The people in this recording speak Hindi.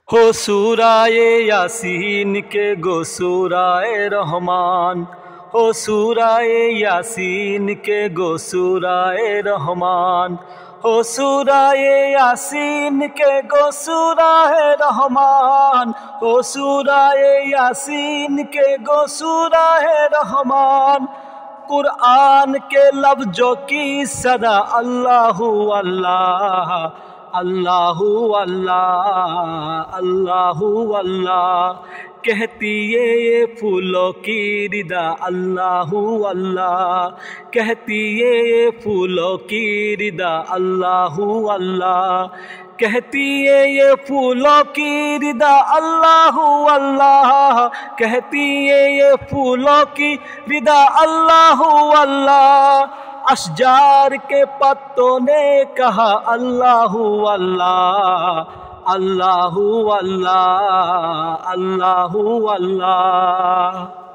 हो सूराए यासीन के गो सूराए रहमान, हो सूराए यासीन के गो सूराए रहमान, हो सूराए यासीन के गो सूराए रहमान, हो सूराए यासीन के गो सूराए रहमान। कुरान के लफ्ज़ों की सदा अल्लाहु अल्लाह, अल्लाहु अल्लाह, अल्लाहु अल्लाह कहती ये फूलों की रिदा अल्लाहु अल्लाह, कहती ये फूलों की रिदा अल्लाहु अल्लाह, कहती ये फूलों की रिदा अल्लाहु अल्लाह, कहती ये फूलों की रिदा अल्लाहु अल्लाह। अशजार के पत्तों ने कहा अल्लाहु अल्लाह, अल्लाहु अल्लाह, अल्लाहु अल्लाह।